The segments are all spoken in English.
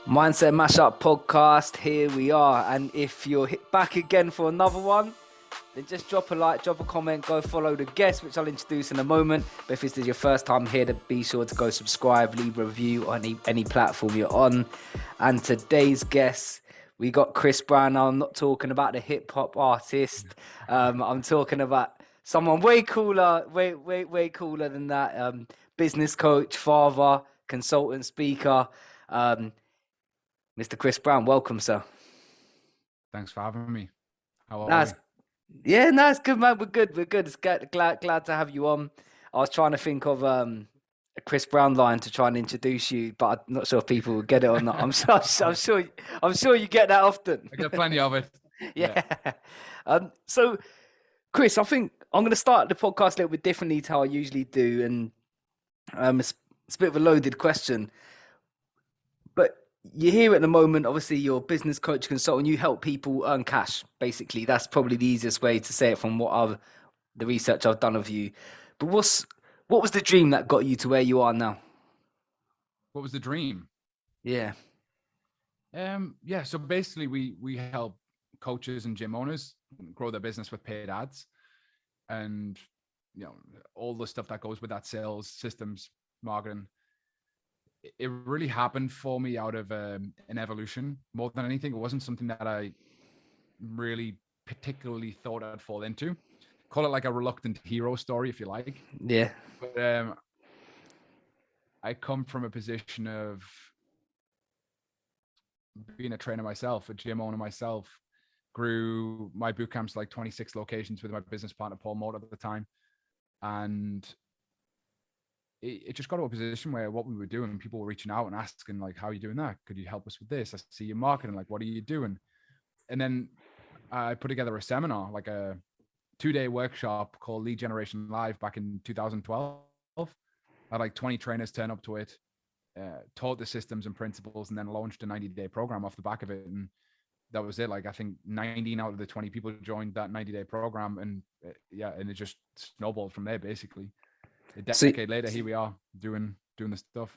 Mindset Mashup podcast, here we are. And if you're back again for another one, then just drop a like, drop a comment, go follow the guest, which I'll introduce in a moment. But if this is your first time here, then be sure to go subscribe, leave a review on any platform you're on. And today's guest, we got Chris Brown. Now, I'm not talking about the hip hop artist. I'm talking about someone way cooler, way cooler than that. Business coach, father, consultant, speaker. Mr. Chris Brown, welcome, sir. Thanks for having me. How are Nice. Yeah, no, it's good, man. We're good. It's glad to have you on. I was trying to think of a Chris Brown line to try and introduce you, but I'm not sure if people will get it or not. I'm sure you get that often. I get plenty of it. Yeah. So, Chris, I think I'm going to start the podcast a little bit differently to how I usually do, and it's a bit of a loaded question, but you're here at the moment. Obviously, you're a business coach, consultant. You help people earn cash. Basically, that's probably the easiest way to say it from the research I've done of you. But what was the dream that got you to where you are now? What was the dream? Yeah. So basically, we help coaches and gym owners grow their business with paid ads, and all the stuff that goes with that: sales, systems, marketing. It really happened for me out of an evolution more than anything. It wasn't something that I really particularly thought I'd fall into. Call it like a reluctant hero story, if you like. Yeah. But I come from a position of being a trainer myself, a gym owner myself, grew my boot camps like 26 locations with my business partner, Paul Moore, at the time. And it just got to a position where what we were doing, people were reaching out and asking, like, how are you doing that? Could you help us with this? I see you marketing, like, what are you doing? And then I put together a seminar, like a 2-day workshop called Lead Generation Live back in 2012. I had like 20 trainers turn up to it, taught the systems and principles, and then launched a 90-day program off the back of it. And that was it. Like, I think 19 out of the 20 people joined that 90-day program. And and it just snowballed from there, basically. A decade later, here we are doing the stuff.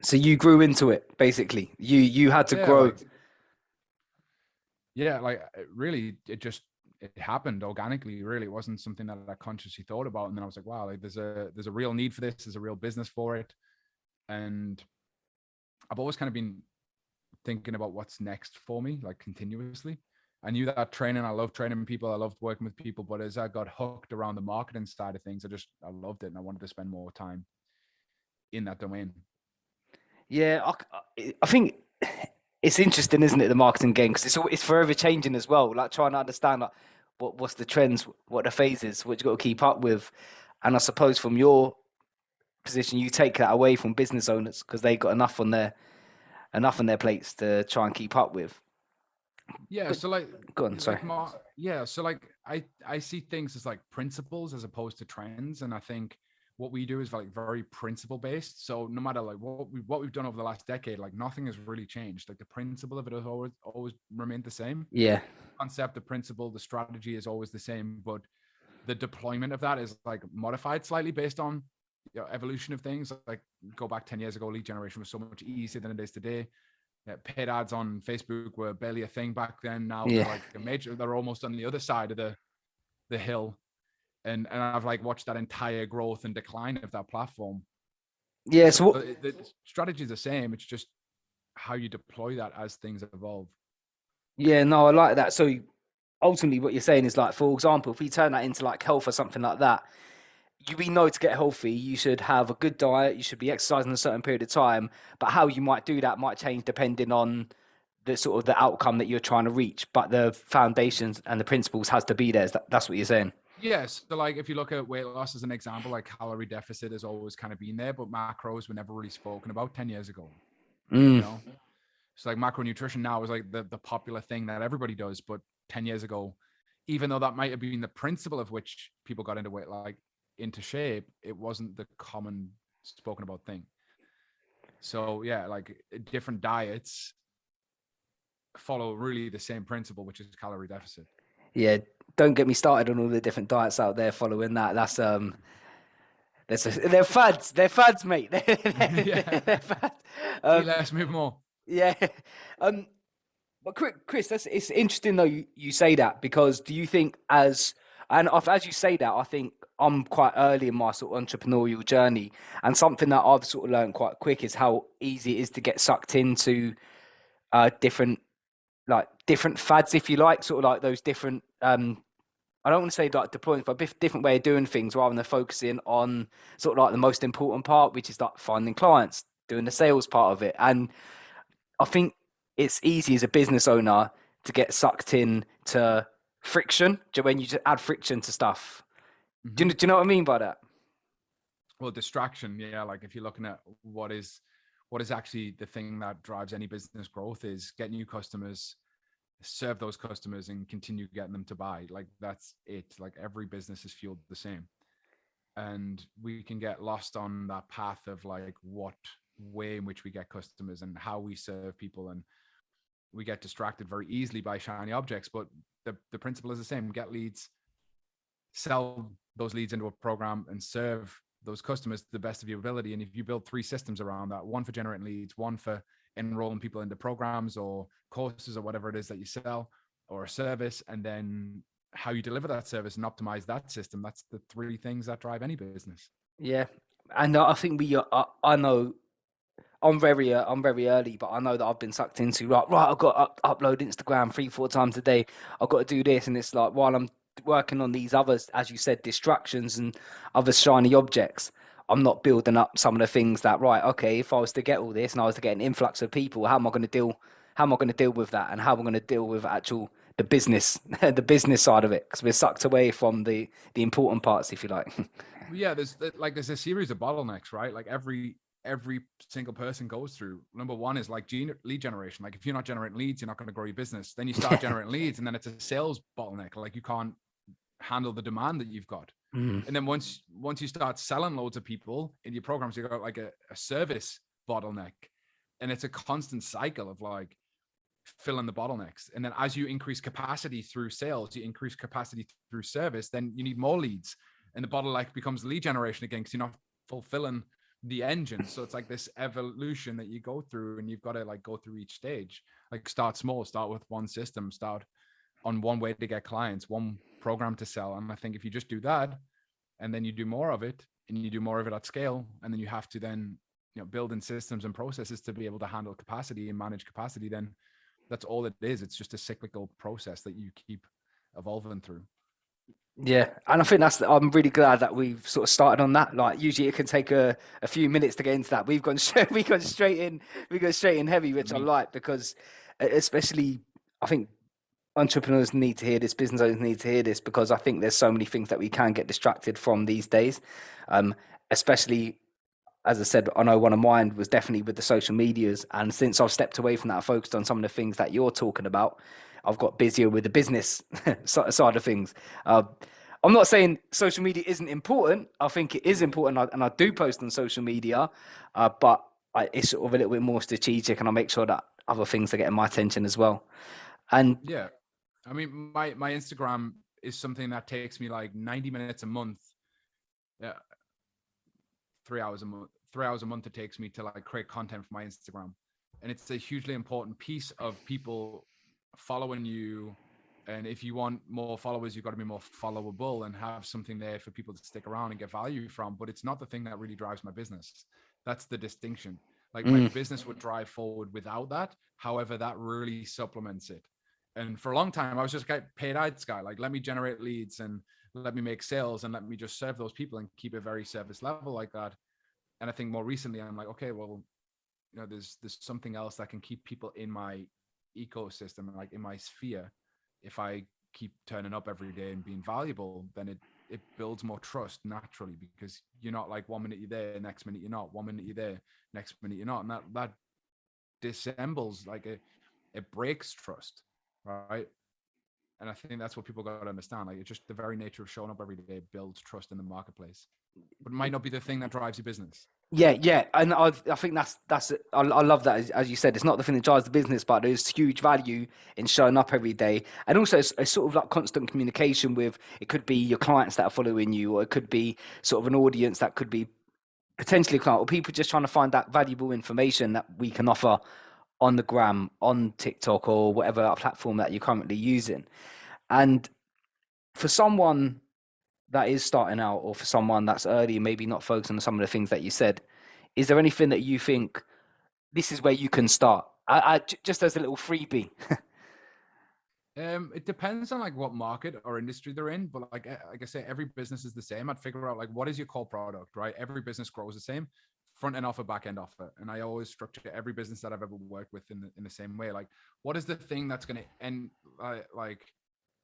So you grew into it, basically. You had to grow. Really, it happened organically. Really, it wasn't something that I consciously thought about. And then I was like, wow, like there's a real need for this. There's a real business for it. And I've always kind of been thinking about what's next for me, like continuously. I knew that training, I love training people, I loved working with people, but as I got hooked around the marketing side of things, I loved it, and I wanted to spend more time in that domain. Yeah, I think it's interesting, isn't it, the marketing game? Because it's forever changing as well. Like trying to understand like what's the trends, what the phases, what you got to keep up with. And I suppose from your position, you take that away from business owners because they got enough on their plates to try and keep up with. Yeah, but, so like, go on, sorry. So like I see things as like principles as opposed to trends, and I think what we do is like very principle based. So no matter like what we've done over the last decade, like nothing has really changed. Like the principle of it has always remained the same. Yeah. Concept, the principle, the strategy is always the same, but the deployment of that is like modified slightly based on evolution of things. Like go back 10 years ago, lead generation was so much easier than it is today. Paid ads on Facebook were barely a thing back then. Now they're like a major. They're almost on the other side of the hill, and I've like watched that entire growth and decline of that platform. Yeah. So the strategy is the same. It's just how you deploy that as things evolve. Yeah, no, I like that. So ultimately, what you're saying is like, for example, if we turn that into like health or something like that, we know to get healthy, you should have a good diet, you should be exercising a certain period of time, but how you might do that might change depending on the sort of the outcome that you're trying to reach. But the foundations and the principles has to be there. That's what you're saying. Yes. So like if you look at weight loss as an example, like calorie deficit has always kind of been there, but macros were never really spoken about 10 years ago. So like macronutrition now is like the popular thing that everybody does, but 10 years ago, even though that might have been the principle of which people got into weight, like into shape, it wasn't the common spoken about thing. So yeah, like different diets follow really the same principle, which is calorie deficit. Yeah, don't get me started on all the different diets out there following that. They're fads, mate. They're fads. Eat less, move more. Yeah. Um, but Chris, it's interesting though you say that, because do you think as you say that, I think I'm quite early in my sort of entrepreneurial journey, and something that I've sort of learned quite quick is how easy it is to get sucked into different different fads, if you like, sort of like those different I don't want to say like deployments, but a different way of doing things rather than focusing on sort of like the most important part, which is like finding clients, doing the sales part of it. And I think it's easy as a business owner to get sucked in to friction, when you just add friction to stuff. Hmm. Do you know what I mean by that? Well, distraction, yeah. Like if you're looking at what is actually the thing that drives any business growth is get new customers, serve those customers, and continue getting them to buy. Like that's it. Like every business is fueled the same, and we can get lost on that path of like what way in which we get customers and how we serve people, and we get distracted very easily by shiny objects. But the principle is the same: get leads, sell those leads into a program, and serve those customers to the best of your ability. And if you build three systems around that, one for generating leads, one for enrolling people into programs or courses or whatever it is that you sell, or a service, and then how you deliver that service and optimize that system, that's the three things that drive any business. Yeah, and I think I know I'm very early, but I know that I've been sucked into right. I've got to upload Instagram 3 4 times a day. I've got to do this, and it's like while I'm working on these others, as you said, distractions and other shiny objects, I'm not building up some of the things that right. Okay, if I was to get all this and I was to get an influx of people, how am I going to deal? How am I going to deal with that? And how am I going to deal with actual the business, the business side of it? Because we're sucked away from the important parts, if you like. Yeah, there's a series of bottlenecks, right? Like every single person goes through. Number one is like lead generation. Like if you're not generating leads, you're not going to grow your business. Then you start generating leads, and then it's a sales bottleneck. Like you can't handle the demand that you've got. Mm. And then once you start selling loads of people in your programs, you got like a service bottleneck, and it's a constant cycle of like filling the bottlenecks. And then as you increase capacity through sales, you increase capacity through service, then you need more leads, and the bottleneck becomes lead generation again because you're not fulfilling the engine. So it's like this evolution that you go through, and you've got to like go through each stage. Like start small, start with one system, start on one way to get clients, one program to sell. And I think if you just do that, and then you do more of it, and you do more of it at scale, and then you have to then build in systems and processes to be able to handle capacity and manage capacity, then that's all it is. It's just a cyclical process that you keep evolving through. Yeah, and I think I'm really glad that we've sort of started on that. Like usually it can take a few minutes to get into that. We've gone we gone straight in, we go straight in heavy, which I Me. like, because especially I think entrepreneurs need to hear this, business owners need to hear this, because I think there's so many things that we can get distracted from these days. Especially, as I said, I know one of mine was definitely with the social medias. And since I've stepped away from that, I focused on some of the things that you're talking about. I've got busier with the business side of things. Uh, I'm not saying social media isn't important. I think it is important, and I do post on social media, but it's sort of a little bit more strategic, and I make sure that other things are getting my attention as well. And Yeah. I mean, my Instagram is something that takes me like 90 minutes a month. Yeah, 3 hours a month. 3 hours a month it takes me to like create content for my Instagram, and it's a hugely important piece of people following you. And if you want more followers, you've got to be more followable and have something there for people to stick around and get value from. But it's not the thing that really drives my business. That's the distinction. Like my mm, business would drive forward without that. However, that really supplements it. And for a long time, I was just a paid ads guy. Like, let me generate leads and let me make sales and let me just serve those people and keep it very service level like that. And I think more recently, I'm like, okay, well, there's something else that can keep people in my ecosystem, like in my sphere. If I keep turning up every day and being valuable, then it builds more trust naturally, because you're not like 1 minute you're there, next minute you're not, 1 minute you're there, next minute you're not. And that dissembles, like it breaks trust, right? And I think that's what people got to understand. Like it's just the very nature of showing up every day builds trust in the marketplace, but it might not be the thing that drives your business. yeah, and I think I love that, as you said, it's not the thing that drives the business, but there's huge value in showing up every day, and also it's sort of like constant communication with, it could be your clients that are following you, or it could be sort of an audience that could be potentially a client, or people just trying to find that valuable information that we can offer on the gram, on TikTok, or whatever platform that you're currently using. And for someone that is starting out, or for someone that's early, maybe not focusing on some of the things that you said, is there anything that you think this is where you can start? Just as a little freebie. It depends on like what market or industry they're in, but like I say, every business is the same. I'd figure out like what is your core product, right? Every business grows the same, front end offer, back end offer, and I always structure every business that I've ever worked with in the same way. Like, what is the thing that's going to end like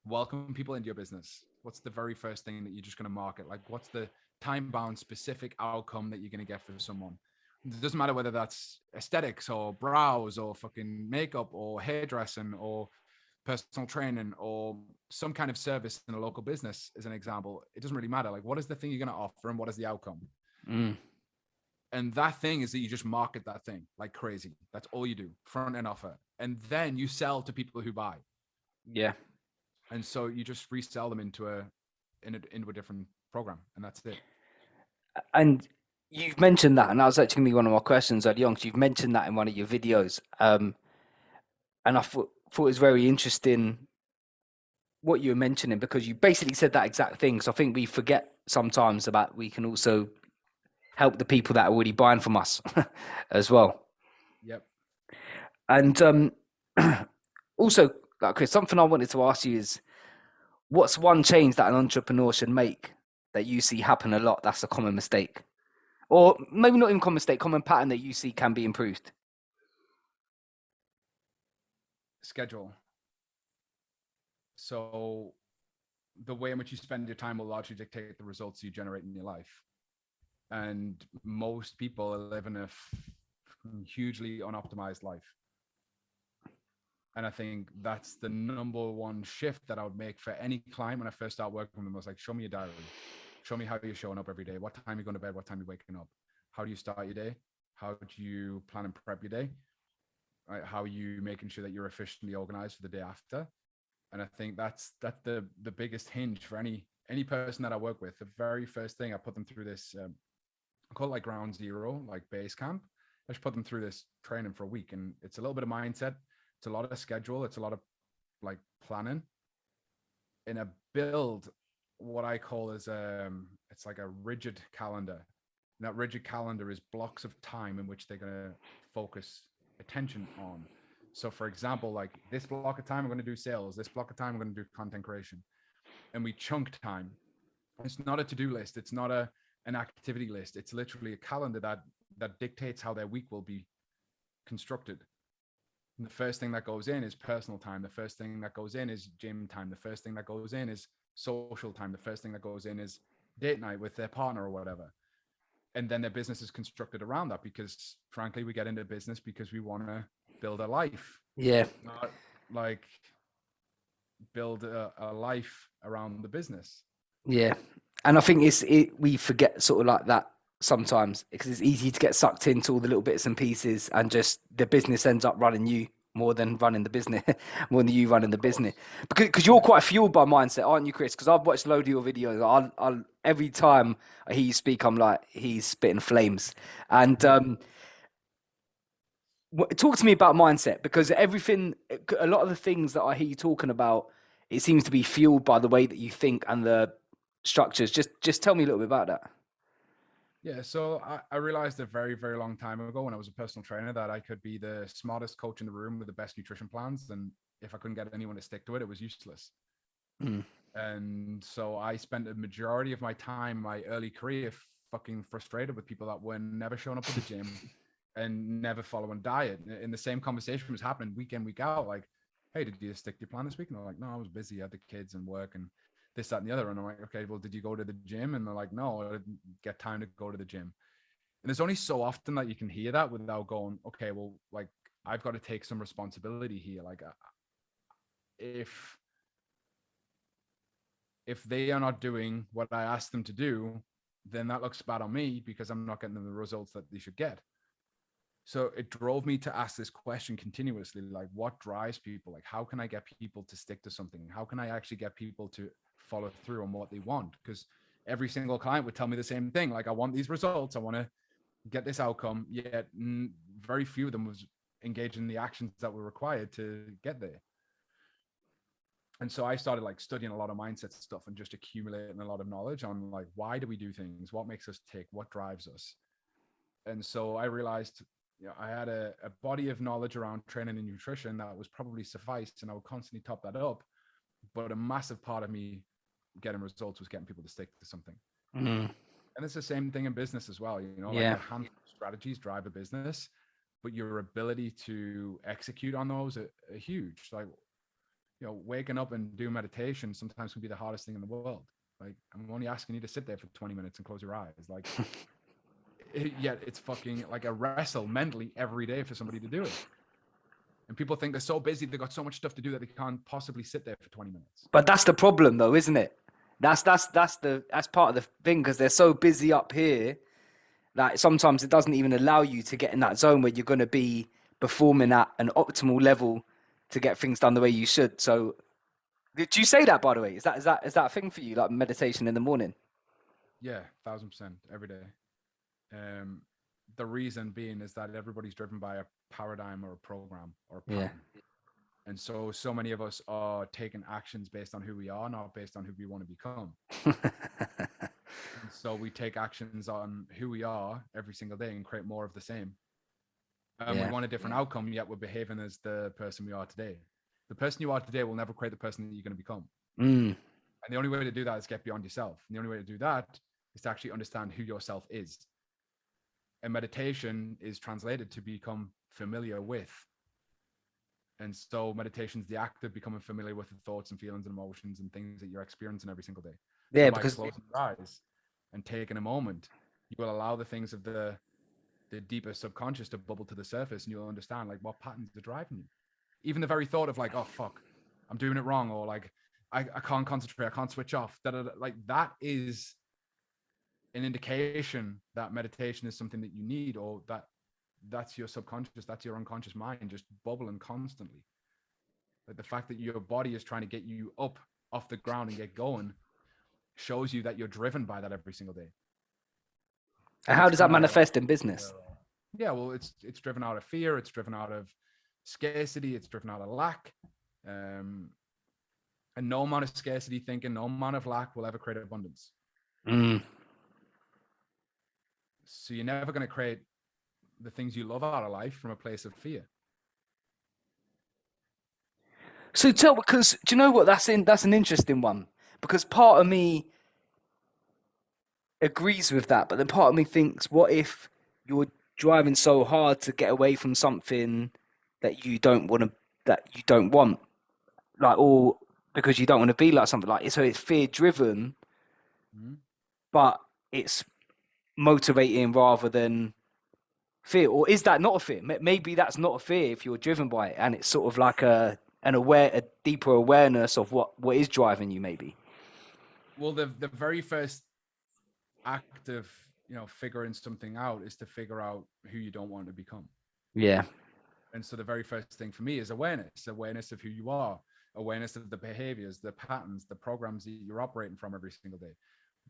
welcome people into your business? What's the very first thing that you're just going to market? Like, what's the time bound specific outcome that you're going to get for someone? It doesn't matter whether that's aesthetics or brows or fucking makeup or hairdressing or personal training or some kind of service in a local business, as an example. It doesn't really matter. Like, what is the thing you're going to offer and what is the outcome? And that thing is that you just market that thing like crazy. That's all you do, front end offer. And then you sell to people who buy. Yeah. And so you just resell them into a different program, and that's it. And you've mentioned that, and that was actually going to be one of my questions early on, because you've mentioned that in one of your videos. And I thought it was very interesting what you were mentioning, because you basically said that exact thing. So I think we forget sometimes about we can also help the people that are already buying from us as well. Yep. And also, like Chris, something I wanted to ask you is, what's one change that an entrepreneur should make that you see happen a lot that's a common mistake? Or maybe not even common mistake, common pattern that you see can be improved? Schedule. So the way in which you spend your time will largely dictate the results you generate in your life. And most people live in a hugely unoptimized life. And I think that's the number one shift that I would make for any client when I first start working with them. I was like, show me your diary. Show me how you're showing up every day. What time you're going to bed? What time you're waking up? How do you start your day? How do you plan and prep your day? Right? How are you making sure that you're efficiently organized for the day after? And I think that's the biggest hinge for any person that I work with. The very first thing I put them through this, I call it like ground zero, like base camp. I just put them through this training for a week, and it's a little bit of mindset. It's a lot of schedule. It's a lot of like planning, and a build what I call is it's like a rigid calendar. And that rigid calendar is blocks of time in which they're going to focus attention on. So for example, like this block of time, I'm going to do sales. This block of time, I'm going to do content creation. And we chunk time. It's not a to-do list. It's not an activity list. It's literally a calendar that dictates how their week will be constructed. And the first thing that goes in is personal time. The first thing that goes in is gym time. The first thing that goes in is social time. The first thing that goes in is date night with their partner or whatever. And then their business is constructed around that, because frankly, we get into business because we want to build a life. Yeah. Not like build a life around the business. Yeah. And I think we forget sort of like that sometimes, because it's easy to get sucked into all the little bits and pieces, and just the business ends up running you more than running the business, more than you running the business. Because you're quite fueled by mindset, aren't you, Chris? Because I've watched a load of your videos. I'll every time I hear you speak, I'm like, he's spitting flames. And talk to me about mindset, because a lot of the things that I hear you talking about, it seems to be fueled by the way that you think and the structures. Just tell me a little bit about that. Yeah, so I realized a very, very long time ago when I was a personal trainer that I could be the smartest coach in the room with the best nutrition plans. And if I couldn't get anyone to stick to it, it was useless. And so I spent a majority of my time, my early career, fucking frustrated with people that were never showing up at the gym and never following diet. And the same conversation was happening week in, week out. Like, hey, did you stick to your plan this week? And they're like, no, I was busy. I had the kids and work and this, that, and the other. And I'm like, okay, well, did you go to the gym? And they're like, no, I didn't get time to go to the gym. And there's only so often that you can hear that without going, okay, well, like, I've got to take some responsibility here. Like, if they are not doing what I asked them to do, then that looks bad on me because I'm not getting them the results that they should get. So it drove me to ask this question continuously, like, what drives people? Like, how can I get people to stick to something? How can I actually get people to follow through on what they want? Because every single client would tell me the same thing. Like, I want these results. I want to get this outcome. Yet very few of them was engage in the actions that were required to get there. And so I started like studying a lot of mindset stuff and just accumulating a lot of knowledge on like, why do we do things? What makes us tick? What drives us? And so I realized, I had a body of knowledge around training and nutrition that was probably sufficed, and I would constantly top that up. But a massive part of me getting results was getting people to stick to something. And it's the same thing in business as well. Like a handful of strategies drive a business, but your ability to execute on those are huge. Like, waking up and do meditation sometimes can be the hardest thing in the world. Like, I'm only asking you to sit there for 20 minutes and close your eyes. Like, yet it's fucking like a wrestle mentally every day for somebody to do it. And people think they're so busy, they've got so much stuff to do that they can't possibly sit there for 20 minutes. But that's the problem though, isn't it? That's part of the thing, because they're so busy up here that sometimes it doesn't even allow you to get in that zone where you're going to be performing at an optimal level to get things done the way you should. So, did you say that, by the way? Is that a thing for you, like meditation in the morning? Yeah, 1,000% every day. The reason being is that everybody's driven by a paradigm or a program or a pattern. Yeah. And so many of us are taking actions based on who we are, not based on who we want to become. And so we take actions on who we are every single day and create more of the same. We want a different outcome, yet we're behaving as the person we are today. The person you are today will never create the person that you're going to become. And the only way to do that is get beyond yourself. And the only way to do that is to actually understand who yourself is. And meditation is translated to become familiar with. And so meditation is the act of becoming familiar with the thoughts and feelings and emotions and things that you're experiencing every single day. Yeah, so by closing your eyes and taking a moment, you will allow the things of the deeper subconscious to bubble to the surface, and you'll understand like what patterns are driving you. Even the very thought of like, oh fuck, I'm doing it wrong, or like I can't concentrate, I can't switch off. Like that is an indication that meditation is something that you need, or that's your subconscious, that's your unconscious mind just bubbling constantly. Like the fact that your body is trying to get you up off the ground and get going shows you that you're driven by that every single day. And how does that manifest in business? Yeah, well, it's driven out of fear, it's driven out of scarcity, it's driven out of lack. And no amount of scarcity thinking, no amount of lack will ever create abundance. So you're never going to create the things you love out of life from a place of fear. So because do you know what, that's an interesting one, because part of me agrees with that, but then part of me thinks, what if you're driving so hard to get away from something that you don't want, like, or because you don't want to be like something like it, so it's fear driven, but it's motivating rather than fear? Or is that not a fear? Maybe that's not a fear if you're driven by it, and it's sort of like a deeper awareness of what is driving you, maybe. Well, the very first act of figuring something out is to figure out who you don't want to become. Yeah. And so the very first thing for me is awareness of who you are, awareness of the behaviors, the patterns, the programs that you're operating from every single day.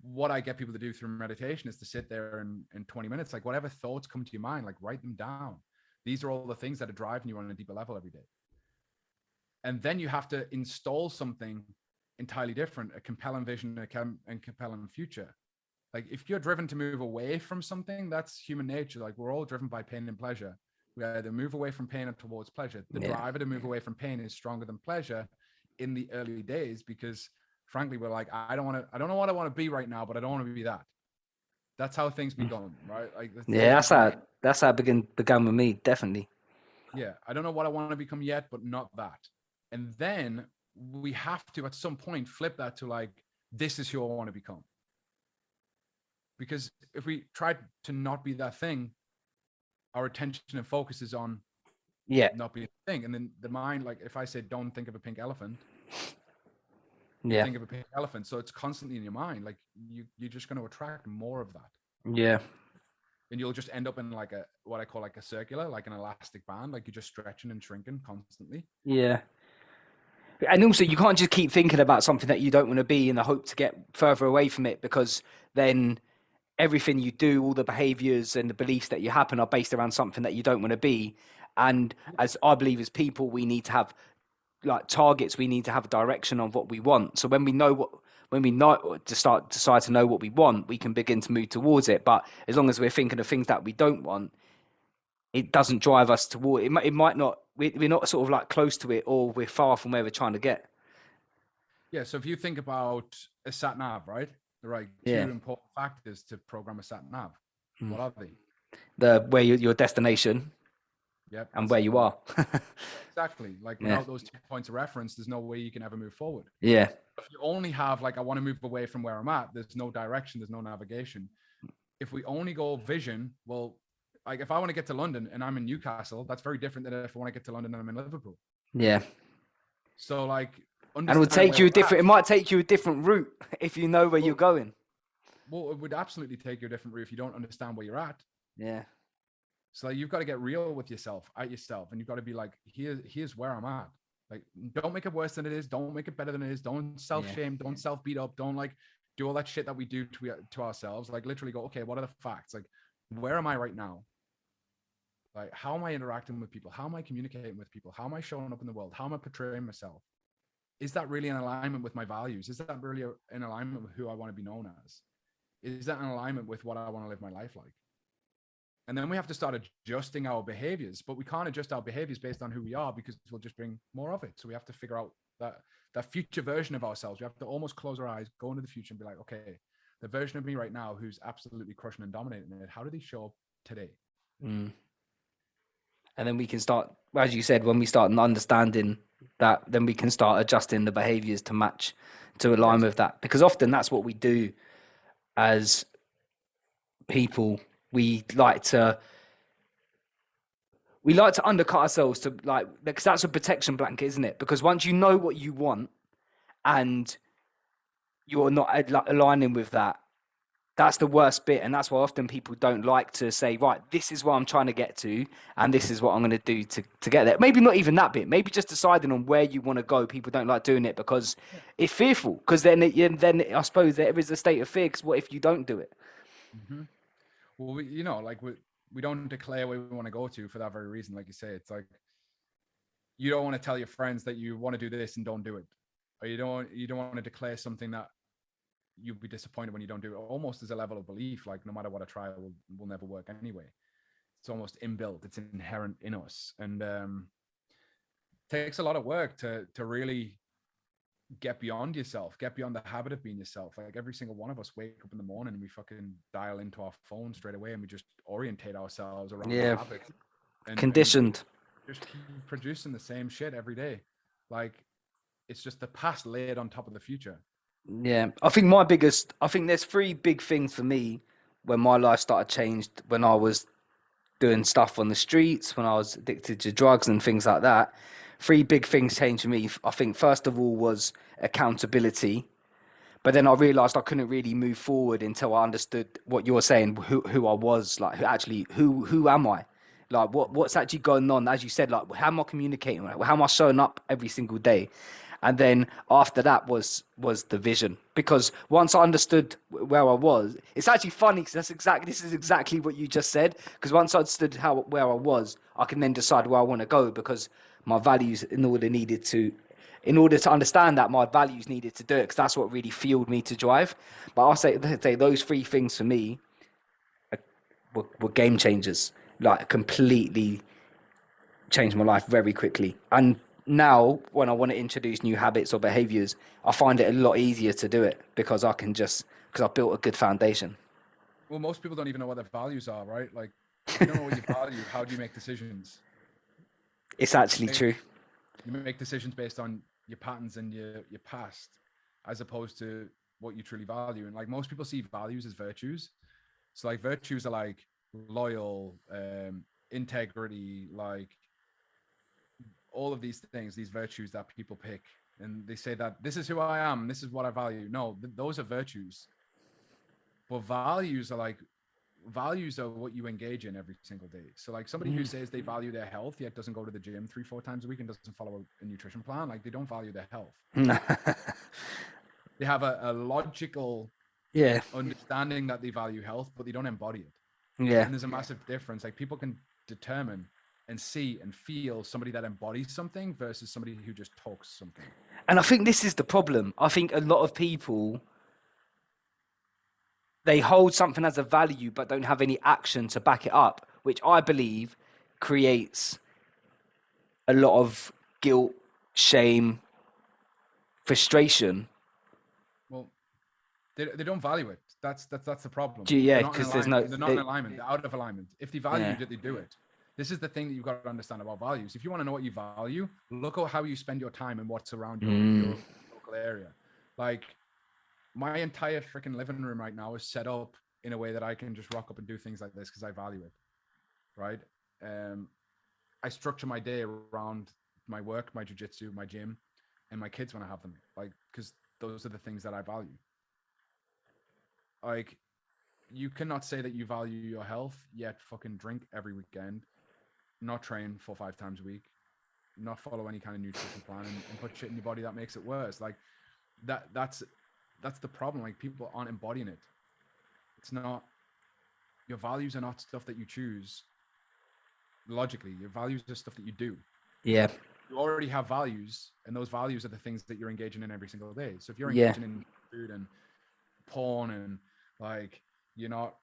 What I get people to do through meditation is to sit there in 20 minutes, like whatever thoughts come to your mind, like write them down. These are all the things that are driving you on a deeper level every day. And then you have to install something entirely different, a compelling vision, and compelling future. Like if you're driven to move away from something, that's human nature. Like we're all driven by pain and pleasure. We either move away from pain or towards pleasure. The driver to move away from pain is stronger than pleasure in the early days, because frankly, we're like, I don't know what I want to be right now, but I don't want to be that. That's how things be going, right? Like, that's how it began with me, definitely. Yeah, I don't know what I want to become yet, but not that. And then we have to, at some point, flip that to like, this is who I want to become. Because if we try to not be that thing, our attention and focus is on not being a thing. And then the mind, like if I say, don't think of a pink elephant, think of a pink elephant. So it's constantly in your mind. Like you're just going to attract more of that. Yeah. And you'll just end up in like what I call like a circular, like an elastic band. Like you're just stretching and shrinking constantly. Yeah. And also you can't just keep thinking about something that you don't want to be in the hope to get further away from it, because then everything you do, all the behaviors and the beliefs that you happen are based around something that you don't want to be. And as I believe as people, we need to have like targets. We need to have a direction of what we want. So when we decide to know what we want, we can begin to move towards it. But as long as we're thinking of things that we don't want, it doesn't drive us toward it. It might not. We're not sort of like close to it, or we're far from where we're trying to get. Yeah. So if you think about a sat nav, right? There are Yeah. two important factors to program a sat nav. What are they? Where your destination Yep. and where you are. Exactly. Like Yeah. without those 2 points of reference, there's no way you can ever move forward. Yeah. If you only have like, I want to move away from where I'm at, there's no direction, there's no navigation. If we only go vision, well, like if I want to get to London and I'm in Newcastle, that's very different than if I want to get to London and I'm in Liverpool. Yeah. So like, And it would take you a different. It might take you a different route if you know where you're going. Well, it would absolutely take you a different route if you don't understand where you're at. Yeah. So you've got to get real with yourself, and you've got to be like, here's where I'm at. Like, don't make it worse than it is. Don't make it better than it is. Don't self-shame. Don't self-beat up. Don't like do all that shit that we do to ourselves. Like literally go, okay, what are the facts? Like, where am I right now? Like, how am I interacting with people? How am I communicating with people? How am I showing up in the world? How am I portraying myself? Is that really in alignment with my values? Is that really in alignment with who I want to be known as? Is that in alignment with what I want to live my life like? And then we have to start adjusting our behaviors, but we can't adjust our behaviors based on who we are because we'll just bring more of it. So we have to figure out that future version of ourselves. We have to almost close our eyes, go into the future and be like, okay, the version of me right now who's absolutely crushing and dominating it, how do they show up today? And then we can start, as you said, when we start understanding that, then we can start adjusting the behaviors to match, to align with that. Because often that's what we do as people. We like to undercut ourselves to like, because that's a protection blanket, isn't it? Because once you know what you want and you're not aligning with that, that's the worst bit. And that's why often people don't like to say, right, this is what I'm trying to get to, and this is what I'm going to do to get there. Maybe not even that bit. Maybe just deciding on where you want to go. People don't like doing it because it's fearful. Because then I suppose there is a state of fear. Because what if you don't do it? Mm-hmm. Well, we don't declare where we want to go to for that very reason. Like you say, it's like, you don't want to tell your friends that you want to do this and don't do it. Or you don't want to declare something that you'll be disappointed when you don't do it. Almost as a level of belief, like no matter what I try, will never work anyway. It's almost inbuilt. It's inherent in us. And takes a lot of work to really get beyond yourself, get beyond the habit of being yourself. Like every single one of us wake up in the morning and we fucking dial into our phone straight away and we just orientate ourselves around the habit. Conditioned. And just keep producing the same shit every day. Like it's just the past laid on top of the future. Yeah. I think there's three big things for me when my life started changed, when I was doing stuff on the streets, when I was addicted to drugs and things like that. Three big things changed for me. I think first of all was accountability, but then I realized I couldn't really move forward until I understood what you're saying, who I was, like who am I? Like what's actually going on? As you said, like how am I communicating? How am I showing up every single day? And then after that was the vision, because once I understood where I was, it's actually funny because this is exactly what you just said. Because once I understood where I was, I can then decide where I want to go, because my values, in order to understand that, my values needed to do it, because that's what really fueled me to drive. But I'll say those three things for me were game changers, like completely changed my life very quickly. And now when I want to introduce new habits or behaviors, I find it a lot easier to do it because I've built a good foundation. Well, most people don't even know what their values are, right? Like if you don't know what you value, how do you make decisions? It's actually true. You make decisions based on your patterns and your past, as opposed to what you truly value. And like most people see values as virtues. So like virtues are like loyal, integrity, like all of these things, these virtues that people pick, and they say that this is who I am, this is what I value. No, those are virtues. But values are what you engage in every single day. So like somebody who says they value their health yet doesn't go to the gym 3-4 times a week and doesn't follow a nutrition plan, like they don't value their health. They have a logical understanding that they value health, but they don't embody it. And there's a massive difference. Like people can determine and see and feel somebody that embodies something versus somebody who just talks something. And I think this is the problem. I think a lot of people, they hold something as a value but don't have any action to back it up, which I believe creates a lot of guilt, shame, frustration. Well, they don't value it. That's the problem. Yeah, They're not in because there's alignment. no. They're not in alignment. They're out of alignment. If they valued Yeah. it, they do it. This is the thing that you've got to understand about values. If you want to know what you value, look at how you spend your time and what's around your local area. Like my entire freaking living room right now is set up in a way that I can just rock up and do things like this because I value it. Right. I structure my day around my work, my jiu-jitsu, my gym, and my kids when I have them. Like, because those are the things that I value. Like, you cannot say that you value your health, yet fucking drink every weekend, not train 4 or 5 times a week, not follow any kind of nutrition plan, and put shit in your body that makes it worse. Like, that's the problem. Like, people aren't embodying it. It's not, your values are not stuff that you choose logically. Your values are stuff that you do. Yeah. You already have values, and those values are the things that you're engaging in every single day. So if you're engaging in food and porn and like you're not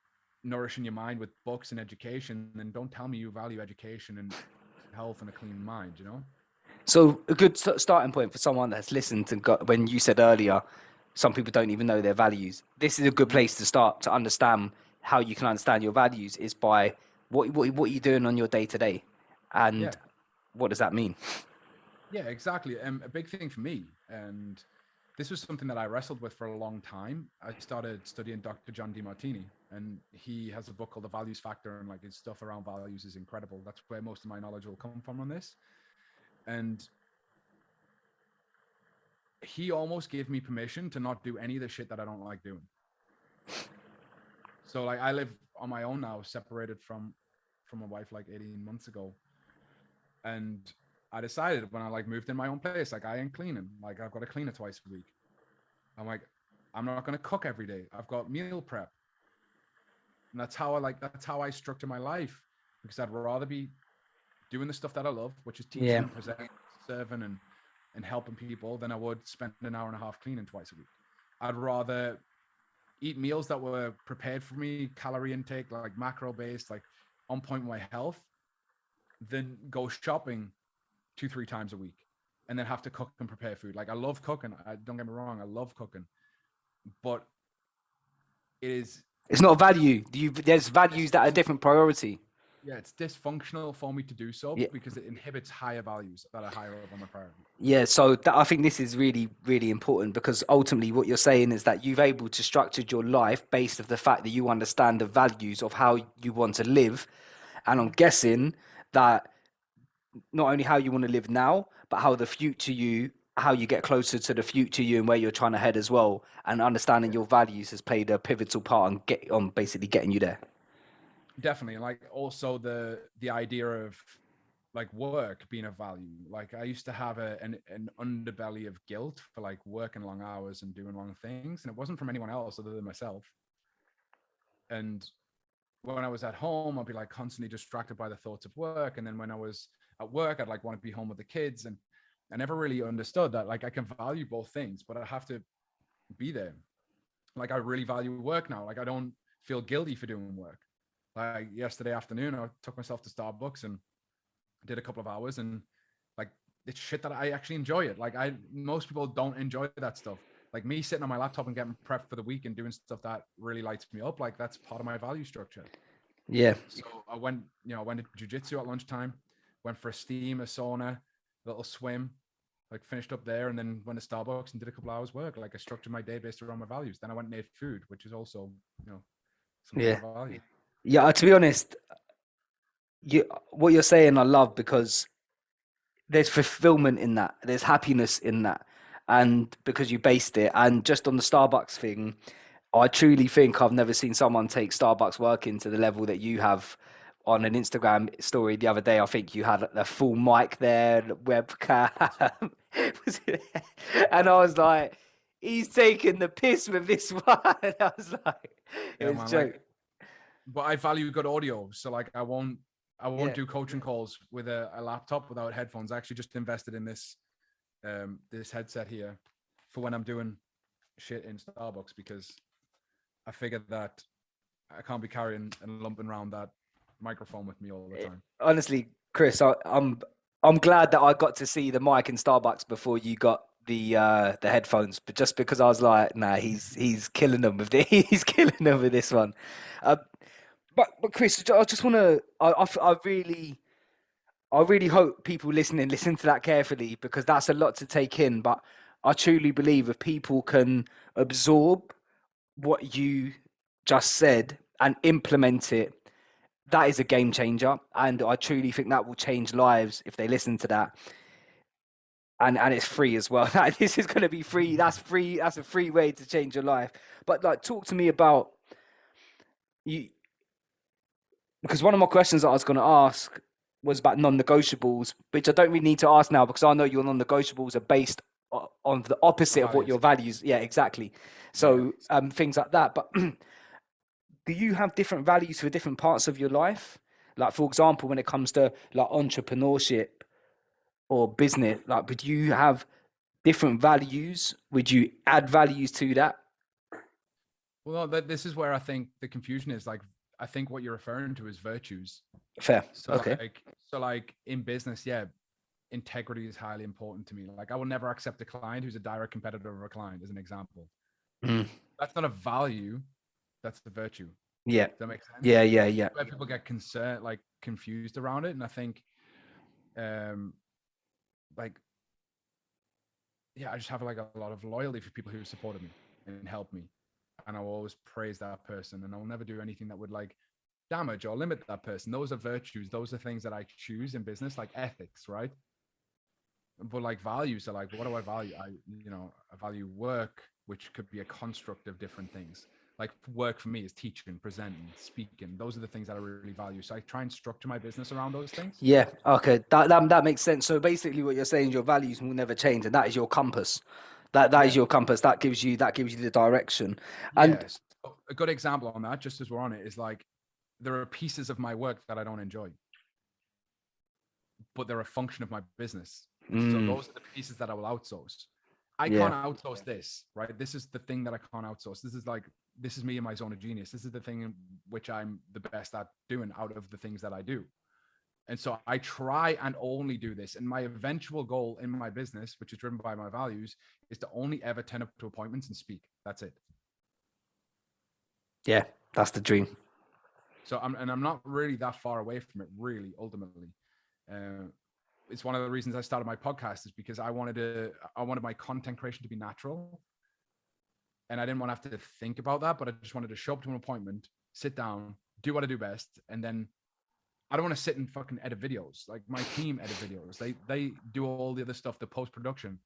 nourishing your mind with books and education, then don't tell me you value education and health and a clean mind, you know? So a good starting point for someone that's listened to when you said earlier, some people don't even know their values. This is a good place to start to understand how you can understand your values is by what you're doing on your day to day, and what does that mean? Yeah, exactly. A big thing for me, and this was something that I wrestled with for a long time. I started studying Dr. John DeMartini, and he has a book called The Values Factor, and like his stuff around values is incredible. That's where most of my knowledge will come from on this. And he almost gave me permission to not do any of the shit that I don't like doing. So like I live on my own now, separated from my wife like 18 months ago. And I decided when I like moved in my own place, like I ain't cleaning. Like I've got to clean it twice a week. I'm like, I'm not going to cook every day. I've got meal prep. And that's how I structure my life, because I'd rather be doing the stuff that I love, which is teaching, presenting, serving and helping people, than I would spend an hour and a half cleaning twice a week. I'd rather eat meals that were prepared for me, calorie intake, like macro based, like on point with my health, than go shopping 2-3 times a week and then have to cook and prepare food. Like I love cooking. Don't get me wrong. I love cooking, but it's not a value. There's values that are different priority. Yeah, it's dysfunctional for me to do so because it inhibits higher values that are higher up on my priority. Yeah, so I think this is really, really important, because ultimately what you're saying is that you've able to structure your life based on the fact that you understand the values of how you want to live. And I'm guessing that not only how you want to live now, but how you get closer to the future you and where you're trying to head as well. And understanding your values has played a pivotal part on basically getting you there. Definitely. Like also the idea of like work being a value. Like I used to have an underbelly of guilt for like working long hours and doing long things, and it wasn't from anyone else other than myself. And when I was at home, I'd be like constantly distracted by the thoughts of work. And then when I was at work, I'd like want to be home with the kids. And I never really understood that like I can value both things, but I have to be there. Like I really value work now. Like I don't feel guilty for doing work. Like yesterday afternoon, I took myself to Starbucks and did a couple of hours, and like it's shit that I actually enjoy it. Like most people don't enjoy that stuff. Like me sitting on my laptop and getting prepped for the week and doing stuff that really lights me up. Like that's part of my value structure. Yeah. So I went to jiu-jitsu at lunchtime, went for a steam, a sauna, a little swim, like finished up there, and then went to Starbucks and did a couple of hours work. Like I structured my day based around my values. Then I went and ate food, which is also, something I value. Yeah, to be honest, what you're saying I love, because there's fulfillment in that. There's happiness in that. And because you based it, and just on the Starbucks thing, I truly think I've never seen someone take Starbucks working to the level that you have on an Instagram story the other day. I think you had a full mic there, webcam. And I was like, he's taking the piss with this one. I was like, it was a joke. But I value good audio. So like I won't I won't do coaching calls with a laptop without headphones. I actually just invested in this this headset here for when I'm doing shit in Starbucks, because I figured that I can't be carrying and lumping around that microphone with me all the time. Honestly, Chris, I'm glad that I got to see the mic in Starbucks before you got the headphones, but just because I was like, nah, he's killing them with this, he's killing them with this one. But Chris, I just want to, I really hope people listening listen to that carefully, because that's a lot to take in. But I truly believe if people can absorb what you just said and implement it, that is a game changer. And I truly think that will change lives if they listen to that. And it's free as well. This is going to be free. That's free. That's a free way to change your life. But like, talk to me about you, because one of my questions that I was going to ask was about non-negotiables, which I don't really need to ask now because I know your non-negotiables are based on the opposite of what your values. Yeah, exactly. So things like that. But do you have different values for different parts of your life? Like, for example, when it comes to like entrepreneurship or business, like, would you have different values? Would you add values to that? Well, this is where I think the confusion is. Like, I think what you're referring to is virtues. Fair. So Okay. like in business, yeah, integrity is highly important to me. Like, I will never accept a client who's a direct competitor of a client, as an example. That's not a value. That's the virtue. Yeah. Does that make sense? Yeah. Where people get concerned, like confused around it. And I think, like, yeah, I just have like a lot of loyalty for people who supported me and helped me. And I'll always praise that person, and I'll never do anything that would like damage or limit that person. Those are virtues. Those are things that I choose in business, like ethics, right? But like values are like, what do I value? I value work, which could be a construct of different things. Like, work for me is teaching, presenting, speaking. Those are the things that I really value. So I try and structure my business around those things. Yeah. Okay. That makes sense. So basically, what you're saying is your values will never change, and that is your compass. That is your compass. That gives you the direction. And yes, a good example on that, just as we're on it, is like, there are pieces of my work that I don't enjoy, but they're a function of my business. So those are the pieces that I will outsource. I can't outsource this, right? This is the thing that I can't outsource. This is me in my zone of genius. This is the thing in which I'm the best at doing out of the things that I do. And so I try and only do this. And my eventual goal in my business, which is driven by my values, is to only ever turn up to appointments and speak. That's it. yeah, that's the dream. So I'm not really that far away from it, really, ultimately. It's one of the reasons I started my podcast, is because I wanted my content creation to be natural. And I didn't want to have to think about that, but I just wanted to show up to an appointment, sit down, do what I do best. And then I don't want to sit and fucking edit videos. Like, my team edit videos. They do all the other stuff, the post-production.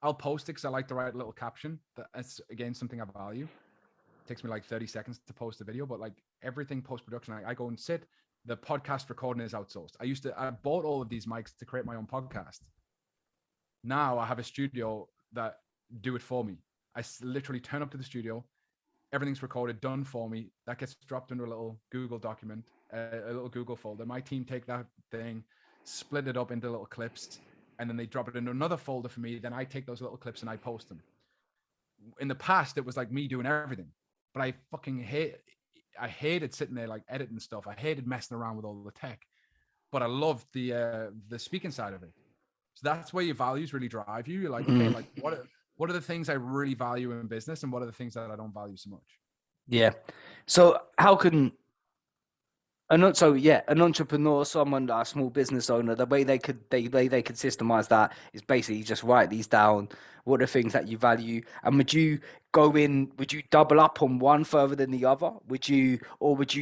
I'll post it because I like to write a little caption. That's, again, something I value. It takes me like 30 seconds to post a video, but like everything post-production, I go and sit. The podcast recording is outsourced. I bought all of these mics to create my own podcast. Now I have a studio that do it for me. I literally turn up to the studio. Everything's recorded, done for me. That gets dropped into a little Google document, a little Google folder. My team take that thing, split it up into little clips, and then they drop it into another folder for me. Then I take those little clips and I post them. In the past, it was like me doing everything, but I hated sitting there like editing stuff. I hated messing around with all the tech, but I loved the speaking side of it. So that's where your values really drive you. You're like, okay, like what are the things I really value in business, and what are the things that I don't value so much? Yeah. So how can an entrepreneur, someone, a small business owner, the way they could systemize that is basically just write these down. What are the things that you value? And would you double up on one further than the other? Would you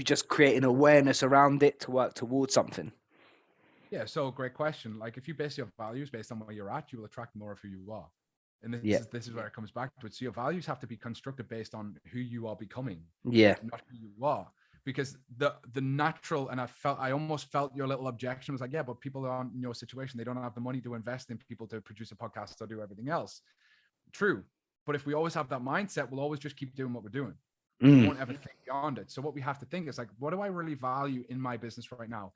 just create an awareness around it to work towards something? Yeah, so great question. Like, if you base your values based on where you're at, you will attract more of who you are. And this is where it comes back to it. So your values have to be constructed based on who you are becoming, not who you are. Because the natural, and I almost felt your little objection was like, yeah, but people aren't in your situation. They don't have the money to invest in people to produce a podcast or do everything else. True. But if we always have that mindset, we'll always just keep doing what we're doing. We won't ever think beyond it. So what we have to think is like, what do I really value in my business right now?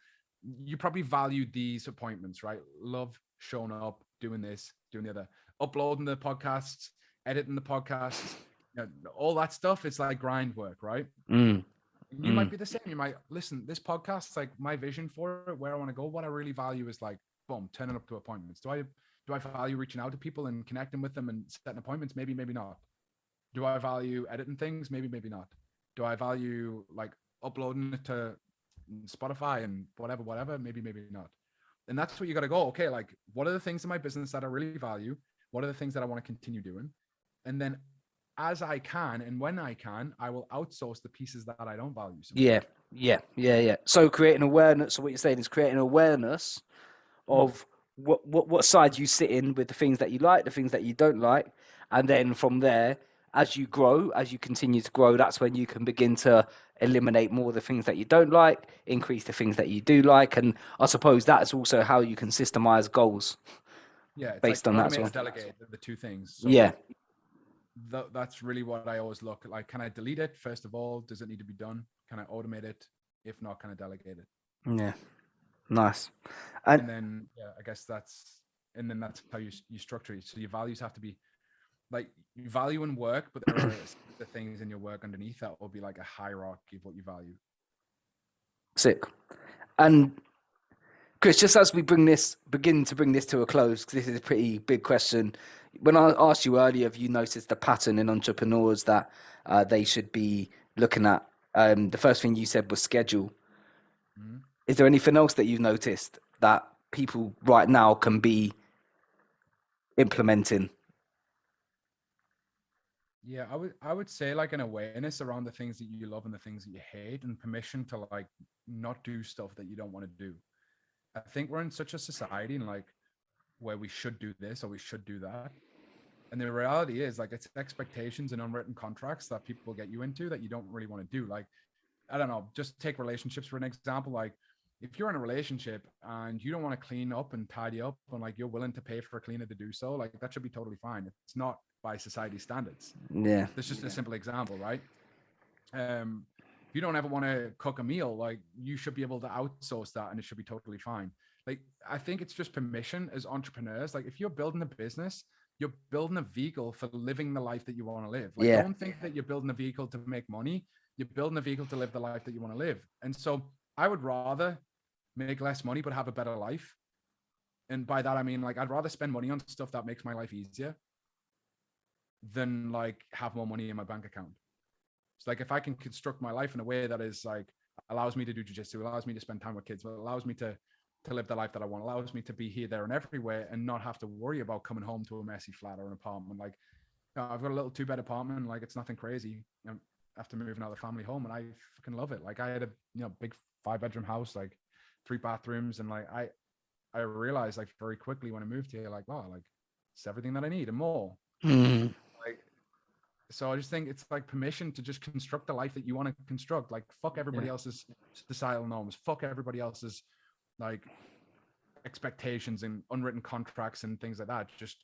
you probably value these appointments, right? Love showing up, doing this, doing the other, uploading the podcasts, editing the podcasts, all that stuff. It's like grind work, right? Mm. You might be the same. You might listen, this podcast, like my vision for it, where I want to go, what I really value is like, boom, turning up to appointments. Do I value reaching out to people and connecting with them and setting appointments? Maybe, maybe not. Do I value editing things? Maybe, maybe not. Do I value like uploading it to Spotify and whatever? Maybe, maybe not. And that's what you got to go. Okay, like what are the things in my business that I really value? What are the things that I want to continue doing? And then as I can and when I can, I will outsource the pieces that I don't value so much. Yeah. So creating awareness. So what you're saying is creating awareness of what side you sit in with the things that you like, the things that you don't like, and then from there, as you grow, as you continue to grow, that's when you can begin to eliminate more of the things that you don't like, increase the things that you do like, and I suppose that's also how you can systemize goals Yeah, it's based like on that as automate well. and delegate the two things. So Yeah, that's really what I always look like. Can I delete it? First of all, does it need to be done? Can I automate it? If not, can I delegate it? yeah, nice. And then I guess that's how you structure it. So your values have to be like you value in work, but there are the things in your work underneath that will be like a hierarchy of what you value. Sick. And Chris, just as we begin to bring this to a close, because this is a pretty big question. When I asked you earlier, have you noticed the pattern in entrepreneurs that they should be looking at? The first thing you said was schedule. Mm-hmm. Is there anything else that you've noticed that people right now can be implementing? Yeah, I would say like an awareness around the things that you love and the things that you hate, and permission to like not do stuff that you don't want to do. I think we're in such a society and like where we should do this or we should do that. And the reality is like it's expectations and unwritten contracts that people get you into that you don't really want to do. Like, I don't know, just take relationships for an example. Like if you're in a relationship and you don't want to clean up and tidy up and like you're willing to pay for a cleaner to do so, like that should be totally fine. It's not by society standards. Yeah. That's just a simple example, right? If you don't ever want to cook a meal, like you should be able to outsource that and it should be totally fine. Like, I think it's just permission as entrepreneurs. Like if you're building a business, you're building a vehicle for living the life that you want to live. Like, don't think that you're building a vehicle to make money. You're building a vehicle to live the life that you want to live. And so I would rather make less money, but have a better life. And by that, I mean, like, I'd rather spend money on stuff that makes my life easier than like have more money in my bank account. It's like, if I can construct my life in a way that is like, allows me to do jujitsu, allows me to spend time with kids, but allows me to live the life that I want, allows me to be here, there, and everywhere, and not have to worry about coming home to a messy flat or an apartment. Like, I've got a little 2-bed apartment, like it's nothing crazy. After moving out of the family home, and I fucking love it. Like, I had a big 5-bedroom house, like 3 bathrooms, and like I realized like very quickly when I moved here, like, wow, like it's everything that I need and more. Like, so I just think it's like permission to just construct the life that you want to construct. Like, fuck everybody else's societal norms, fuck everybody else's like expectations and unwritten contracts and things like that. Just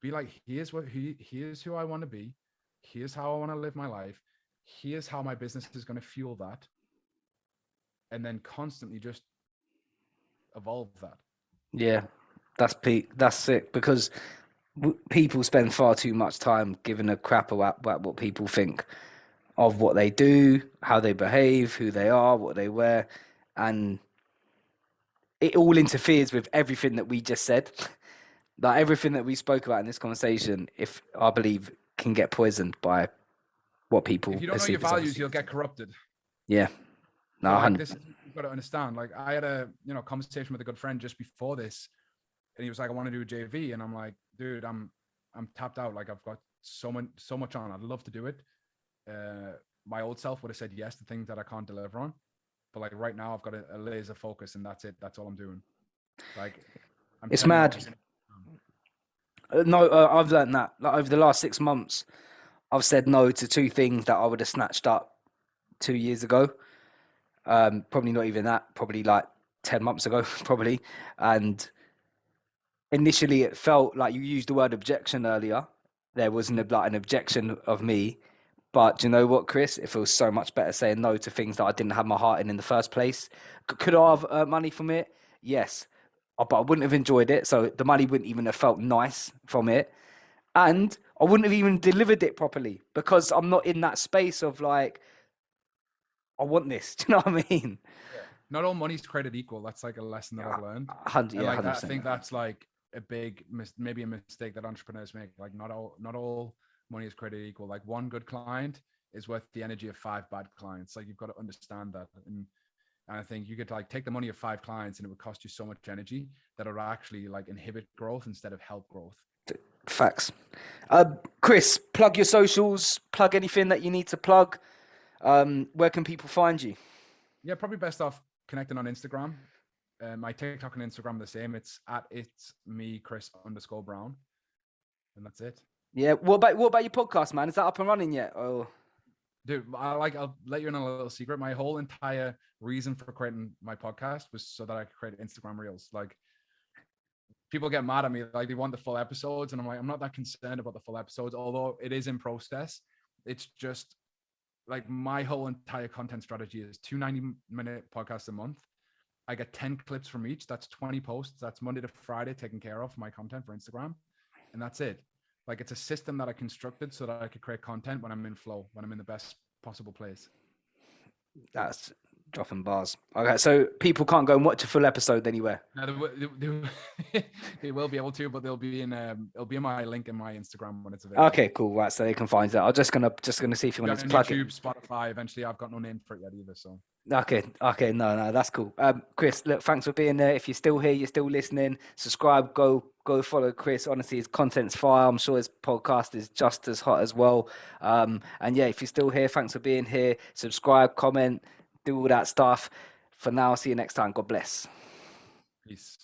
be like, here's who I want to be. Here's how I want to live my life. Here's how my business is going to fuel that. And then constantly just evolve that. Yeah, that's sick, because people spend far too much time giving a crap about what people think of what they do, how they behave, who they are, what they wear, and it all interferes with everything that we just said. Like, everything that we spoke about in this conversation, if I believe, can get poisoned by what people If you don't know your values, you'll get corrupted. Yeah. No, so like, this, you've got to understand. Like, I had a conversation with a good friend just before this, and he was like, I want to do a JV, and I'm like, dude, I'm tapped out. Like, I've got so much on. I'd love to do it. My old self would have said yes to things that I can't deliver on, but like right now I've got a laser focus, and that's it. That's all I'm doing. Like, it's mad. No, I've learned that. Like, over the last 6 months, I've said no to 2 things that I would have snatched up 2 years ago. Probably not even that. Probably like 10 months ago, probably. And initially, it felt like, you used the word objection earlier. There was an objection of me, But do you know what, Chris? It feels so much better saying no to things that I didn't have my heart in the first place. Could I have earned money from it? Yes. But I wouldn't have enjoyed it. So the money wouldn't even have felt nice from it. And I wouldn't have even delivered it properly because I'm not in that space of like, I want this. Do you know what I mean? Yeah. Not all money's created equal. That's like a lesson that I've learned. 100, And yeah, like that, I 100%. think that's like a big maybe a mistake that entrepreneurs make. Like not all money is created equal. Like one good client is worth the energy of 5 bad clients. Like you've got to understand that. And I think you could like take the money of 5 clients and it would cost you so much energy that it would actually like inhibit growth instead of help growth. Facts. Chris, plug your socials, plug anything that you need to plug. Where can people find you? Yeah, probably best off connecting on Instagram. My TikTok and Instagram are the same. It's at it's me Chris_Brown, and that's it. Yeah. What about your podcast, man? Is that up and running yet? Oh, Dude, I'll let you in on a little secret. My whole entire reason for creating my podcast was so that I could create Instagram reels. Like people get mad at me, like they want the full episodes, and I'm like, I'm not that concerned about the full episodes, although it is in process. It's just like my whole entire content strategy is 2 90-minute podcasts a month. I get 10 clips from each. That's 20 posts. That's Monday to Friday taken care of my content for Instagram. And that's it. Like it's a system that I constructed so that I could create content when I'm in flow, when I'm in the best possible place. that's dropping bars. Okay, so people can't go and watch a full episode anywhere. Now they will be able to, but it'll be in my link in my Instagram when it's available. Okay, cool. Right, so they can find that. I'm just gonna see if you want to plug YouTube, it. Spotify. Eventually, I've got no name for it yet either. So Okay, no, that's cool. Chris, look, thanks for being there. If you're still here, you're still listening, subscribe, go follow Chris. Honestly, his content's fire. I'm sure his podcast is just as hot as well. And yeah, if you're still here, thanks for being here. Subscribe, comment, do all that stuff. For now, I'll see you next time. God bless. peace.